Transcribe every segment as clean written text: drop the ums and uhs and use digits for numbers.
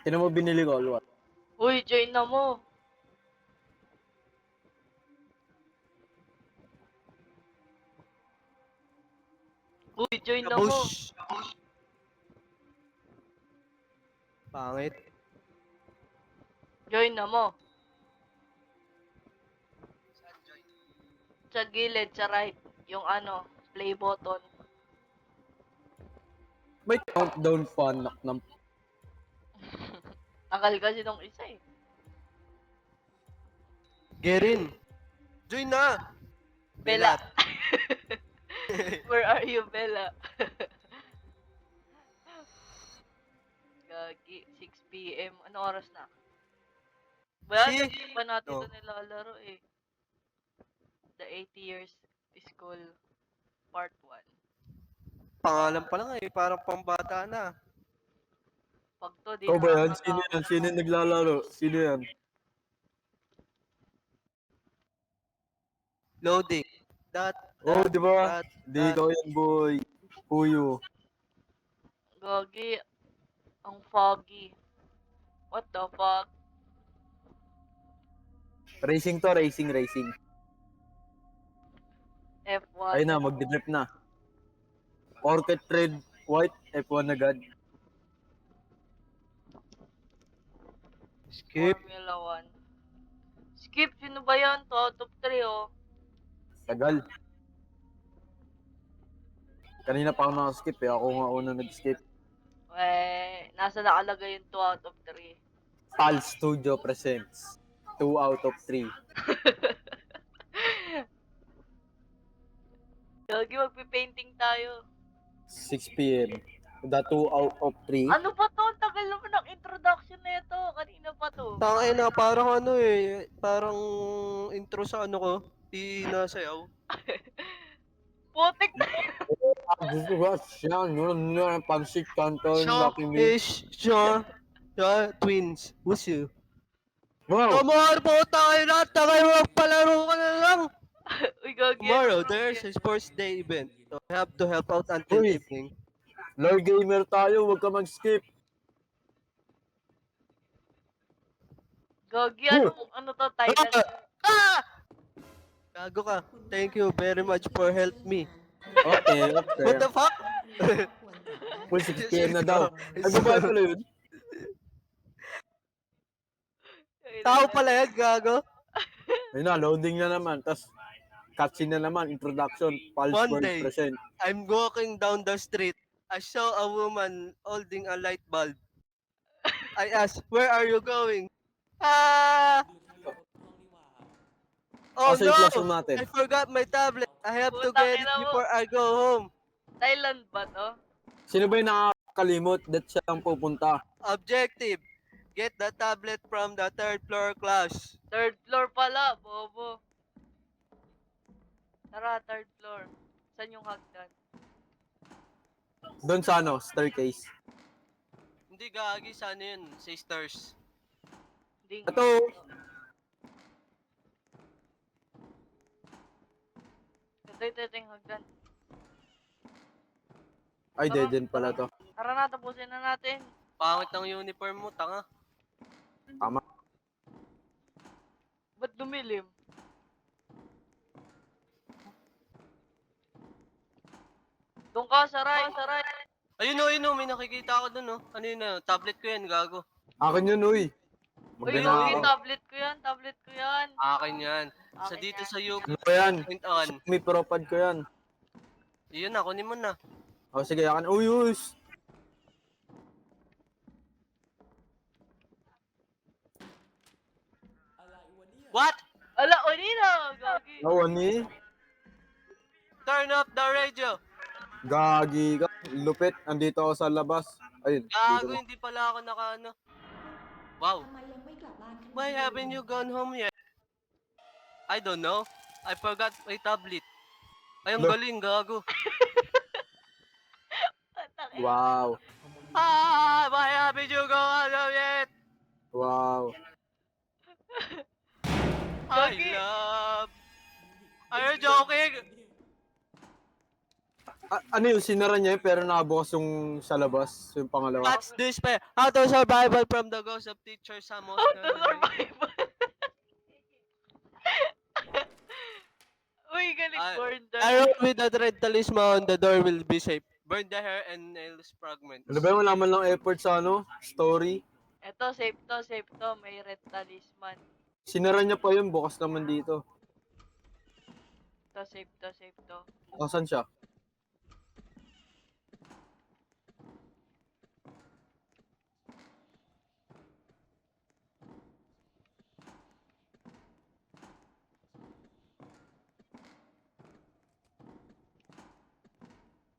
Tinan mo binili ko, Alwa. Uy, join na mo. Uy, join na mo. Kabush! Pangit. Join na mo. Sa gilid, sa right. Yung ano, play button. May countdown pa, anak ng... Tagal kasi nung isa eh. Gerin! Join na! Bella. Belat. Where are you, Bella? Gagi, 6 PM. Ano oras na? Wala, Si- hindi pa natin No. ito nilalaro eh. The 80 Years School Part 1. Pangalan pa lang eh, parang pambata na. Pag to, di Ikaw ba yan? Sino nakakatakot. yan? Sino yung naglalaro? Sino yan? Loading. Oh, di ba? That, Di ikaw yan, boy. Puyo. Gagi, ang foggy. What the fuck? Racing to, racing. F1. Ayun na, magdidrip na. Orchid Red, White, F1 agad. Skip. Formula 1. Skip, sino ba yan? 2 out of 3 oh. Tagal. Kanina pa ako nakaskip eh. Ako nga una nag-skip. Nasa nakalagay yung 2 out of 3. PAL Studio presents 2 out of 3. Gagi, magpipainting tayo. 6 p.m. The 2 out of 3. Ano ba to? Ang tagal naman ng introduction na ito. Kanina pa to. Tangay na, parang ano eh, parang intro sa ano ko, sayaw. Putik na. Gusto ko siya, pansit kanton, Shop Lucky Me. is Shaw, Twins, who's you? Wow! Tomorrow po tayo lahat, tagay mo palaro ka na lang. Uy, gagi. Tomorrow, there's a sports day event. So I have to help out until Uy. evening. Lord gamer tayo, huwag ka mag-skip. Gagi, ano to? Thailand. Ah! Gago ka. Thank you very much for help me. Okay. What the fuck? Full 6 p.m. na daw. Nagbabayad pala yun. Tao pala yan, gago. Ayun na, loading na naman. Tapos, cutscene na naman, introduction, Pulse One World day. present. I'm walking down the street. I saw a woman holding a light bulb. I asked, where are you going? Ah! Oh Asa yung no! classroom natin? I forgot my tablet. I have to Putang get it ina mo. before I go home. Thailand ba to? Sino ba yung nakakalimot? That siya ang pupunta. Objective. Get the tablet from the third floor class. Third floor pala, bobo. Tara, third floor. Saan yung hagdan? Doon sa ano, staircase. Hindi gagi, sana yun. Sisters. Ding. Ito, Ito yung hagdan. ay, dead end pala to. Tara na, tapusin na natin. Pangit ng uniform mo, tanga. Tama. Ba't dumilim? Doon ka, saray. Ayun o, may nakikita ako dun o. Ano yun na, tablet ko yan, gago. Akin yun, uy. Uy, Magdala ako. tablet ko yan. Akin yan. Sa Akin dito yan. sa UK, Ano ba yan? point on. May propad ko yan. Yun na, kunin mo na. O, sige, akin. Uy, uy. What? Ala, Onina! Gagi. Nawani. Turn up the radio. Gagi ka. Lupit. Andito ako sa labas. Ayun. Gago, dito. hindi pala ako nakaano. Wow. Why haven't you gone home yet? I don't know. I forgot my tablet. Ay, ang Lo. galing, gago. Wow. Why haven't you gone home yet? Wow. I Gagi. love. Are you joking? Ano yung sinara niya yun, pero nakabukas yung sa labas, yung pangalawa. What's this pa? How to survival from the ghost of teacher Samos. How to survive? Uy, galing born Arrow with a red talisman on the door will be safe. Burn the hair and nails fragments. Ano ba yung wala man lang effort sa story? Eto, safe to, safe to. May red talisman. Sinara niya pa yun, bukas naman dito. To, safe to, safe to. Asan siya?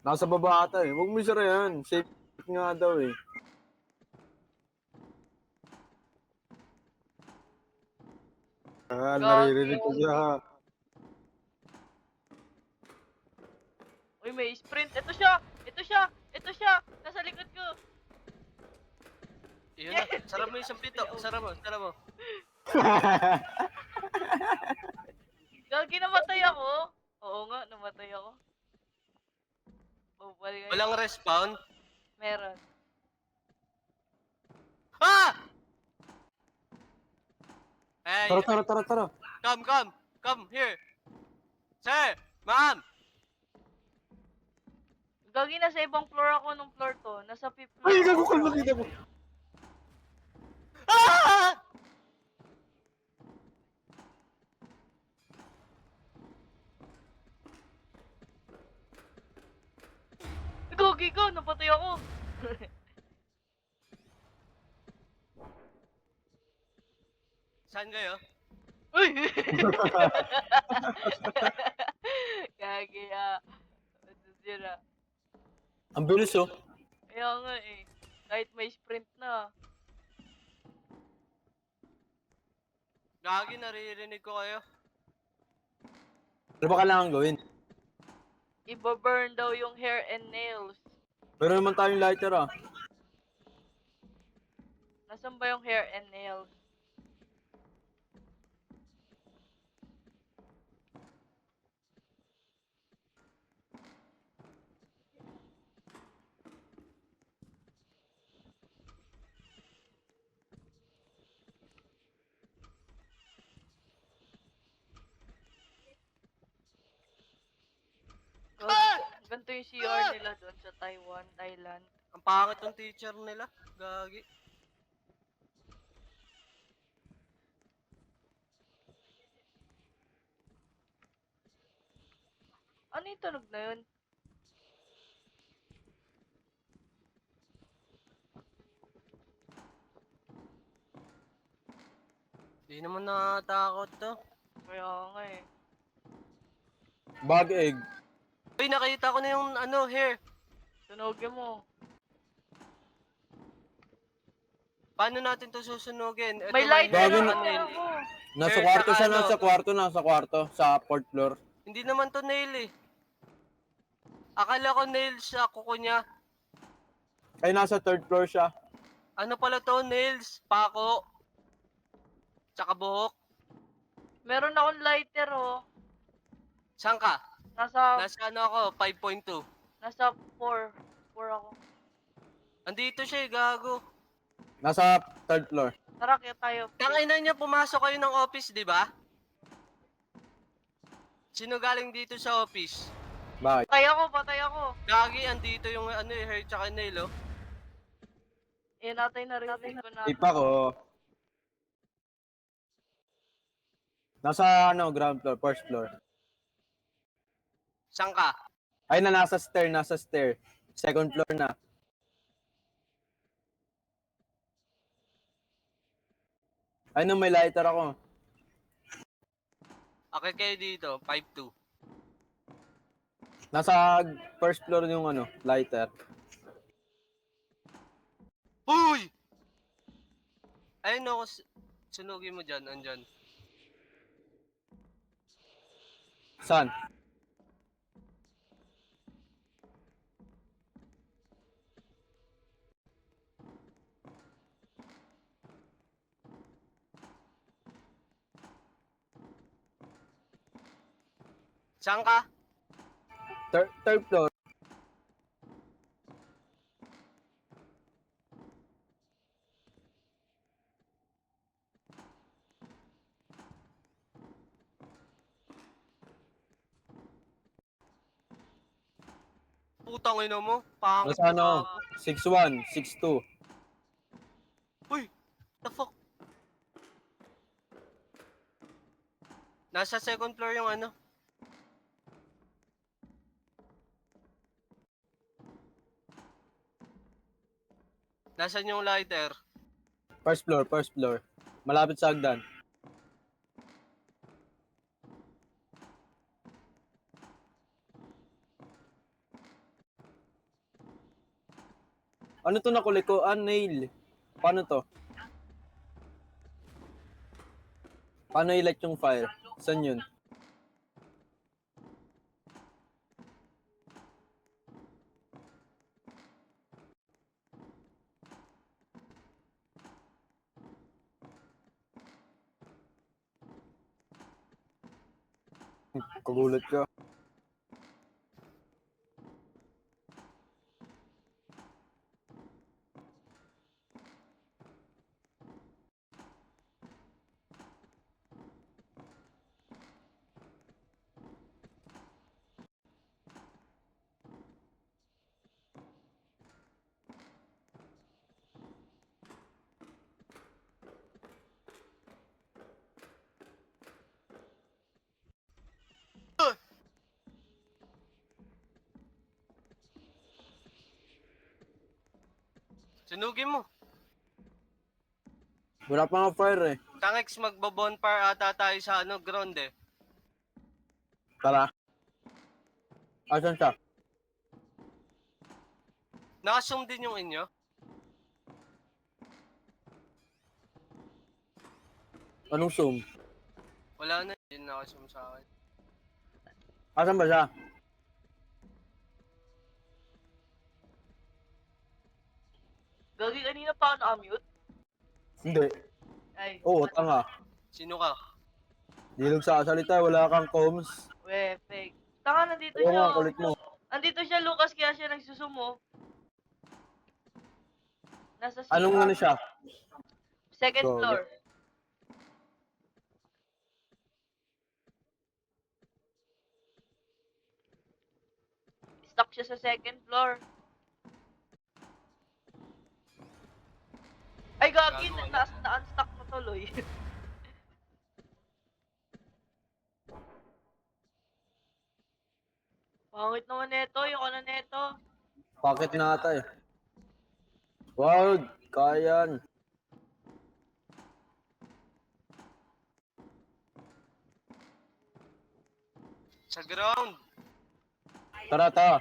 Nasa baba ata eh. Huwag mo isara yan. Safe nga daw eh. Naririnig ko siya. Uy, may sprint. Ito siya! Ito siya! Ito siya! Nasa likod ko! Yun na. Sara mo yung isang pito. Sara mo. Gagi, namatay ako! Oo nga, namatay ako. Bumalik kayo. Walang respawn. Meron. Ah! Hey, Tara. come here. Sir, ma'am. Gagi, nasa ibang floor ako nung floor to. Nasa fifth floor. Ay, gago ka nakita mo. Ah! Gagi ko! Napatay ako! Saan kayo? Uy! Gagi Ano sila? Ang bilis oh. Kaya nga eh. Kahit may sprint na. Gagi, naririnig ko kayo. Ano ba kailangan gawin? Iba-burn daw yung hair and nails. Pero naman tayong lighter ah. Nasaan ba yung hair and nails? Ganito yung CR nila doon sa Taiwan, Thailand. Ang pangit ng teacher nila. Gagi. Ano yung tunog na yun? Di naman nakatakot to. Kaya nga eh. Bug egg. Uy, nakita ko na yung hair. Tunogin mo. Paano natin to susunugin? Ito, May lighter Gagi ako! na- ako. Nasa Hair kwarto tsaka siya, ano? nasa kwarto. Sa fourth floor. Hindi naman to nail eh. Akala ko nails sa kuko niya. Ay, nasa third floor siya. Ano pala to? Nails, pako, tsaka buhok. Meron akong lighter oh. Saan ka? Nasa Nasa ako, 5.2. nasa 4. 4 ako. Andito siya eh, gago. Nasa third floor. Tara, kaya tayo. Tangina niya, pumasok kayo ng office, di ba? Sino galing dito sa office? Bakit? Patay ako. Gagi, andito yung hair tsaka nail, oh. Eh, natay na rin ko na. Ipa ko. Nasa ground floor, first floor. Saan ka? Ay, nasa stair. Second floor na. Ay, may lighter ako. Okay kayo dito, 5.2. Nasa first floor yung lighter. Uy! Ayun ako, sunugin mo dyan, andyan. Saan? Saan ka? Third floor. Putang ina mo. Pangit Nasa ano? ka. 6'1", 6'2". Uy! The fuck? Nasa second floor yung ano. Nasaan yung lighter? First floor, first floor. Malapit sa hagdan. Ano to nakuliko? Nail. Paano to? Paano i-light yung fire? Saan yun? Kagulat ka. Sunugin mo. Wala pa nga fire eh. Tangex, magbo-bonfire ata tayo sa ano, ground eh. Tara. Asan siya? Nakasum din yung inyo? Anong zoom? Wala na, hindi nakasum sa akin. Asan ba siya? Gagi, kanina pa ako nakamute. Hindi. Ay, Oo, tanga. Sino ka? Di nagsasalita, wala kang comms. we, fake. Taka, nandito Oo siya. nga, kulit mo. Nandito siya, Lucas, kaya siya nagsusumo. Nasa Anong CR. ano siya? Second Go, floor. Stuck siya sa second floor. Ay, gagi, Gago, ano? na-unstuck na tuloy. Pangit naman neto, yung ano neto. Bakit na ata eh? Wow, kayan. Sa ground. Tara, tara.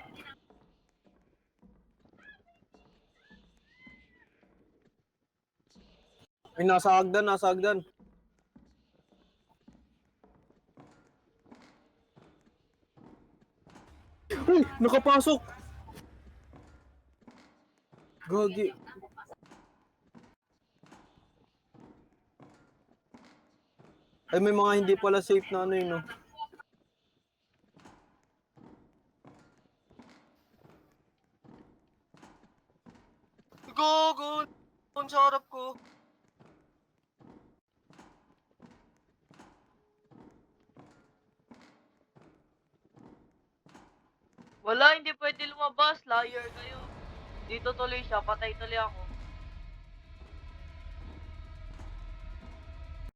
Ay, nasa hagdan, nasa hagdan. Uy, nakapasok! Gagi. Ay, may mga hindi pala safe na ano yun, no? Gogo! Ang sarap ko. Wala, hindi pwede lumabas. Liar kayo. Dito tuloy siya, patay tuloy ako.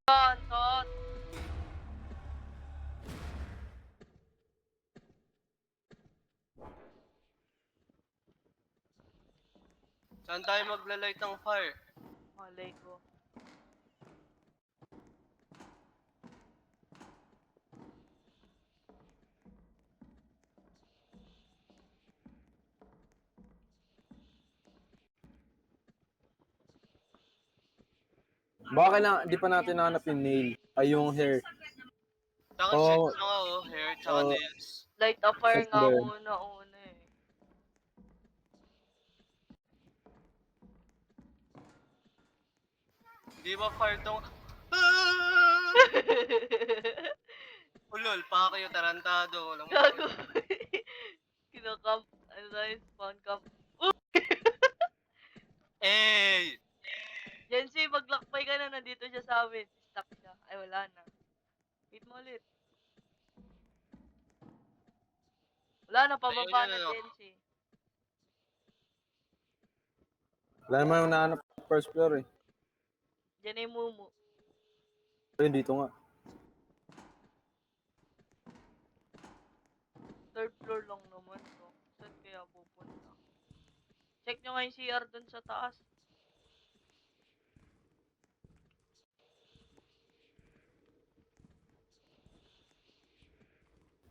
Antot. Saan tayo maglalight ng fire? Malay ko. Baka na, di pa natin nahanap yung nail. Ay, yung hair. Saka Oh. search na nga oh, hair tsaka Oh. nails. Light a fire Check nga there. una eh. Di ba fire tong... Ulol, pa kayo tarantado. Walang Gago. Kinakam. Ano tayo? Spawn camp. Eh! Jency, maglakbay ka na. Nandito siya sa amin. Stuck siya. Ay, wala na. Meet mo ulit. Wala na, pababa Ayun, na, ano. Jency. Wala naman yung nahanap sa first floor eh. Diyan na yung Mumu. Ayun, dito nga. Third floor lang naman to. Saan kaya pupunta? Check nyo nga yung CR dun sa taas.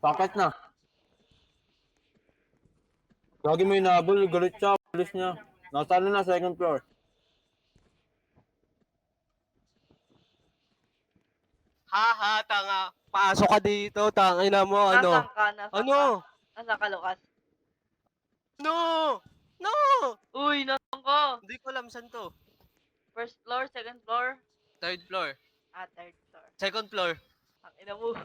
Bakit na? Lagi mo inahabol, galit siya, pulis niya. Nasa ano na, second floor. Haha, tanga. Pasok ka dito, tangina mo, ano? Nasaan ka? Nasaan Ano? ka? Nasaan ka, Lucas? No! No! Uy, nasaan ka? Hindi ko alam saan to. First floor, second floor? Third floor. Third floor. Second floor. Ang ina mo.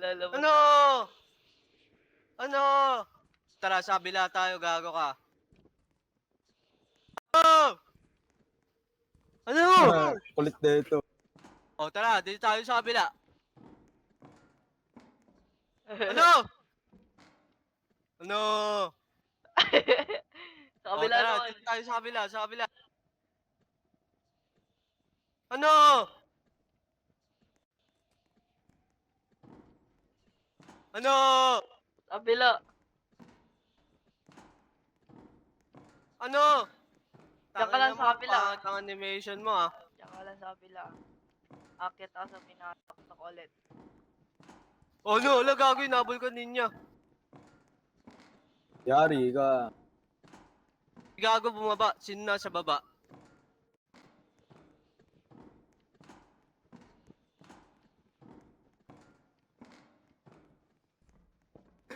Lalabas Ano? na. Ano? Tara, sa kabila tayo, gago ka. Oh! Ano? Kulit dito. O, tara, dito tayo sa kabila. Ano? Ano? Sa O, kabila tara, naman. dito tayo sa kabila, sa kabila. Ano? Ano? Sa kabila. Ano? Diyan ka lang Tangina sa mo, kabila. pangit ang animation mo, ah. Diyan ka lang sa kabila. Akit ako sa pinatok ulit. Oh no, wala gago, inabol ka ninya. Yari ka. Gago bumaba, sino nasa baba?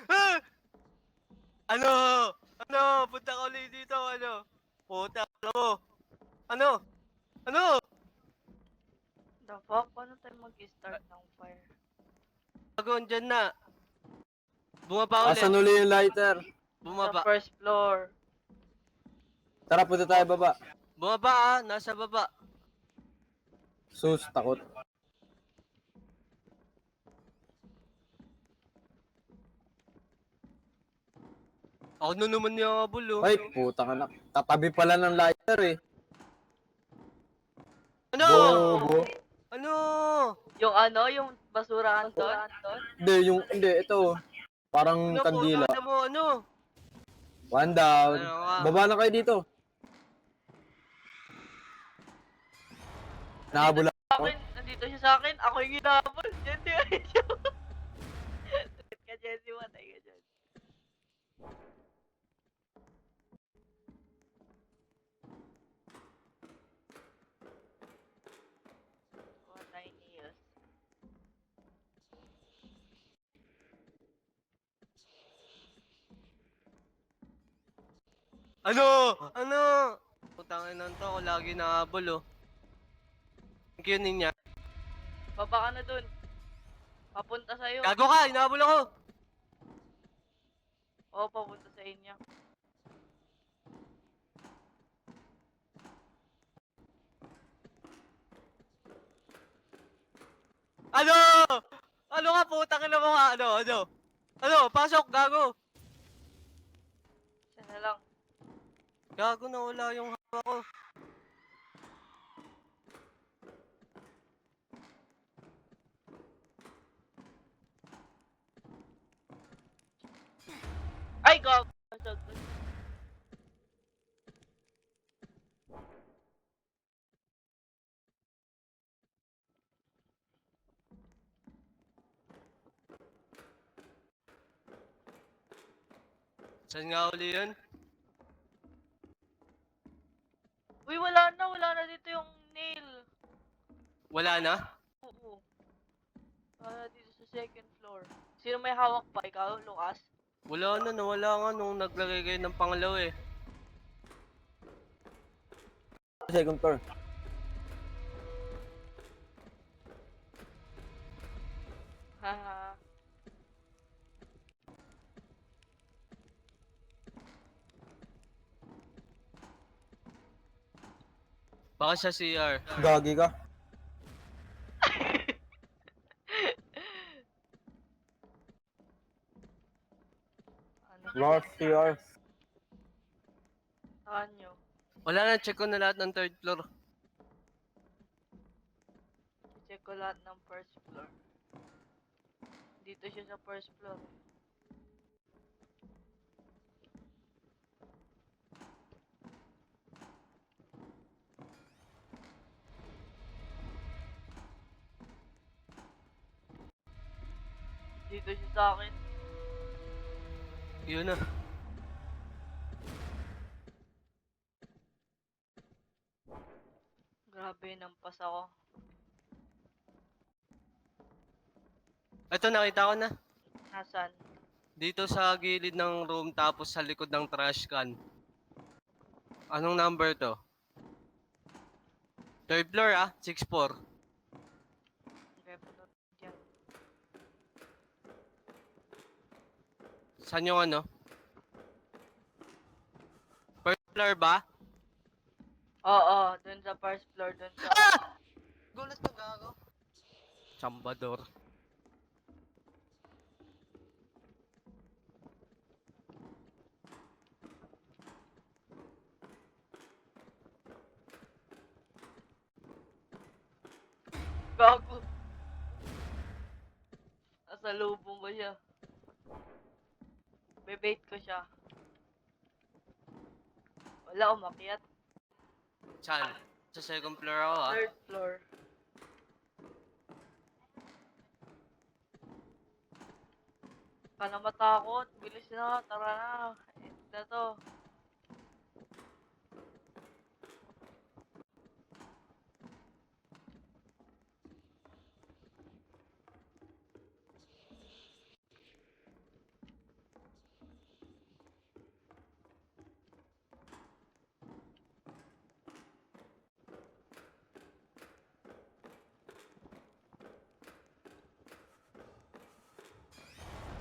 Ah! Ano? Ano? Punta ka ulit dito, ano? Puta, ano mo? Ano? Ano? The fuck? Paano tayo mag-start ng fire? Gago, andyan na. Bumaba ulit. Asan uli yung lighter? Sa Bumaba. first floor. Tara, punta tayo baba. Bumaba ah, nasa baba. Sus, takot. Ako na naman yung abol, oh. Ay, puta ka na. Tatabi pala ng lighter eh. Ano? Bobo. Ano? Yung ano? Yung basurahan doon? Hindi, ito. Parang Ano po? kandila. Ano mo? Ano? One down. Ano ka? Baba na kayo dito. Nahabol ako. Sa akin, nandito siya sa akin. Ako yung ginabol. Jesse, ay siya. Sakit ka, Jesse. Matay ka dyan. Matay niyos. Ano? Ano? Putangin nan to, ako lagi nahabol, oh. Thank you, Ninya. Baba ka na dun. Papunta sa'yo. Gago ka, inahabol ako. Oo, papunta sa inyo. Ano? Ano ka, putang ina mo ka? Ano? Ano? Ano? Pasok, gago. Siya na lang. Gago na wala yung hawa ko. Ay, go! Saan nga uli yun? Uy, wala na. Wala na dito yung nail. Wala na? Oo. Wala na dito sa second floor. Sino may hawak pa? Ikaw, Lucas? Wala na, nawala nga nung naglagay kayo ng pangalaw eh. Second floor. Haha. Baka sa CR. Gagi ka. Ano? Lost CR. Saan nyo? Wala na, check ko na lahat ng third floor. Check ko lahat ng first floor. Dito siya sa first floor. Dito siya sa akin. Yun na. Grabe, nampas ako. Ito, nakita ko na. Nasaan? Dito sa gilid ng room tapos sa likod ng trash can. Anong number to? Third floor 6'4". Okay, punta dyan. Saan yung ano? First floor ba? Oo, dun sa first floor, dun sa... Gulat na gago. Chambador. Gago. Nasa lubong ko siya. Bebait ko siya. Wala, umakyat. Saan? Sa second floor ako Third floor. Ka na matakot. Bilis na, tara na. End na to.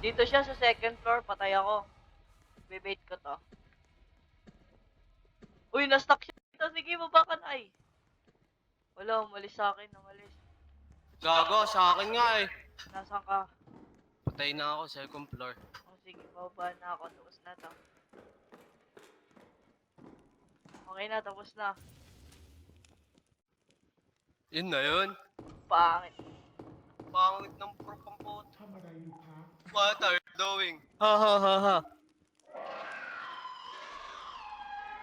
Dito siya sa second floor, patay ako. Bebait ko to. Uy, na-stuck siya dito. Sige, baba ka na ay. Wala, umalis sa akin, umalis. Gago, sa akin nga eh. Nasaan ka? Patay na ako, second floor. O sige, bababa na ako. Tapos na to. Okay na, tapos na. Yun na yun. Pangit. Pangit ng propampot. What are you doing? Ha ha ha ha.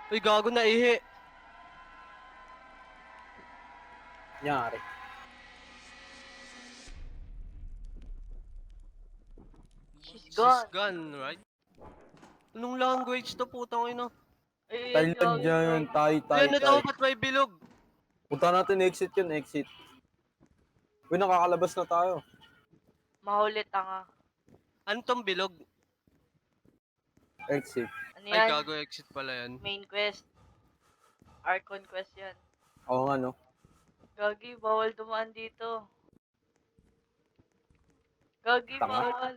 Uy, gago na ihi. Nyari. She's She's gone. gone, right? Anong language to, putang ino? Ay, Thailand yan, Thai. Ayan, ito, ba't may bilog? Punta natin exit yun, exit. Uy, nakakalabas na tayo. Mahuli tanga. Ano tong bilog? Exit. Ano Ay, yan? gago, exit pala yan. Main quest. Archon quest yan. Oo nga, no? Gagi, bawal dumaan dito. Gagi, Tanga. bawal.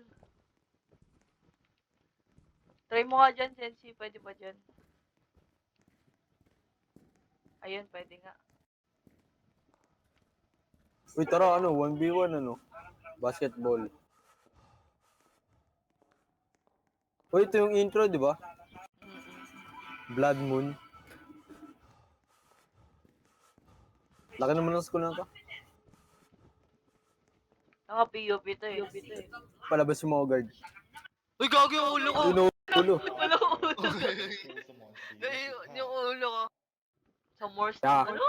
Try mo nga dyan, Sensi. Pwede ba dyan? Ayun, pwede nga. Uy, tara, 1v1, basketball. Uy, ito yung intro, di ba? Mm-mm. Blood Moon. Laki naman ng school na to. Naka POP to eh. Palabas yung mga guard. Uy, gago yung ulo ko! Ulo, ulo. Wala ko ulo. Yung ulo ko. Sa Morse Yeah. ano?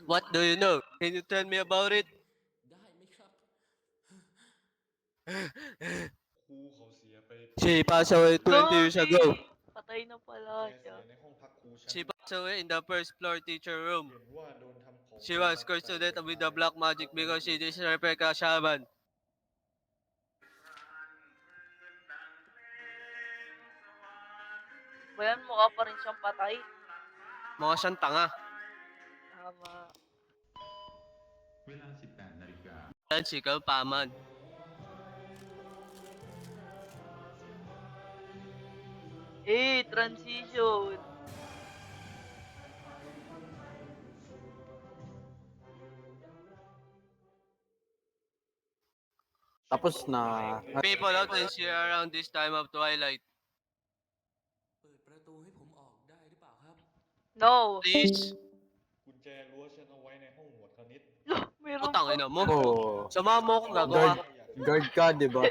What do you know? Can you tell me about it? ได้ไหมครับ ครูเขาเสียไป She passed away 20 years ago. Patay na pala แม่เสี siya. ยในห้องพักครูชั้น She passed away in the first floor teacher room. เห็นว่าโดนทำของ She was cursed to death with the black magic because she is Rebecca Shaman. Bayan, mukha pa rin siyang patay. Mga siyang tanga. Tama. เวลา 18 นาฬิกา Yan, sikaw, paman. Transition. Tapos na. People often see around this time of twilight. เปิดประตูให้ผมออกได้หรือเปล่าครับ No. Please. กุญแจรั้วฉันเอาไว้ในห้องหมวดคณิต Meron Putang pa. ina mo. Oh, Samahan mo ako, gago ka. guard, guard ka, di ba?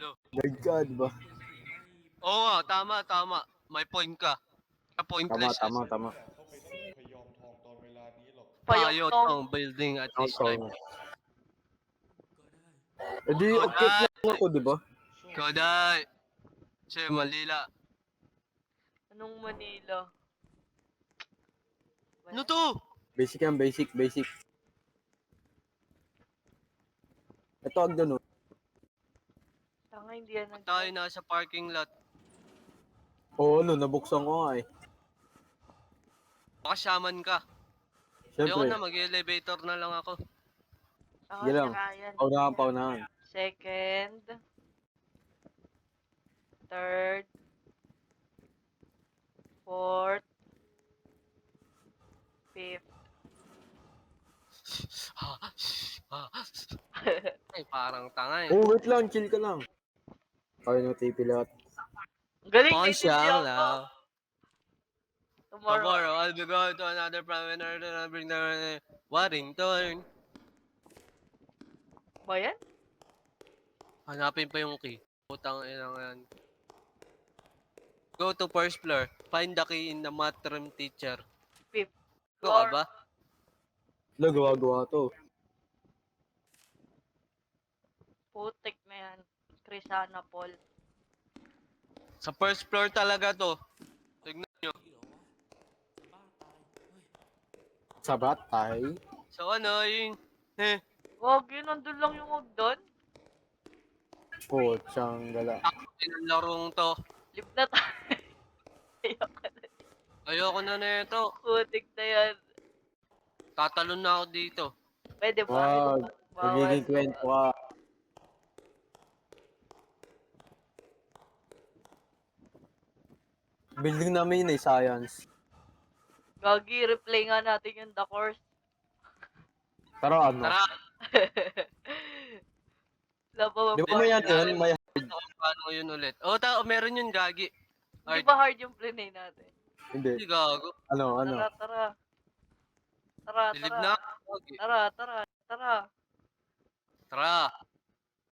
Lo. Guard ka, di ba? Oo nga, tama. May point ka. Tama, Pointless. tama, tama. เขาไปที่พยอมทองตอนเวลานี้หรอก Payot Payong ang building at Ang this time. tama. Eh di, okay lang ako, di ba? Koday. Siya, Manila. Anong Manila? Ano to? Basic yan, basic. Ito ang ganun. Tanga, hindi yan Tayo nasa parking lot. Oo, ano, nabuksan ko nga eh. Baka shaman ka. Ayoko Siyempre, na, mag-elevator na lang ako. Tanga, Sige lang. si Ryan. paunahan. Second. Third. Fourth. Fifth. Ay, parang tanga eh. Oh, wait lang, chill ka lang. Kaya nyo TP lahat. Galing, Pansiyang naiintindihan ko. lang. Tomorrow. Tomorrow, I'll be going to another planet and I'll bring the Warrington. Ba yan? Hanapin pa yung key. Putang ina yan. Go to first floor. Find the key in the math room teacher. Fifth Ito ka floor. ba? Wala, gawa-gawa to. Putik na yan. Crisana Paul. Sa first floor talaga to. Tignan nyo. Sa batay. So ano, yung... Wag yun, nandun lang yung wag doon. Potsang gala. Ang larong to. Live na tayo. Ayoko na. Ayoko na nito. Putik na yan. Tatalon na ako dito. Pwede ba? Wag. Bawal. Magiging kwento ka. Building namin yun eh, science. Gagi, replay nga natin yung The Course. Pero ano? Tara! Wala pa Di ba may yan yun? May... Paano yun ulit? Oh, meron yun, Gagi. Di ba hard yung play natin? Hindi. Hindi gago. Ano? Tara. Tara, Dilib tara. na ako, Gagi. Tara. Tara.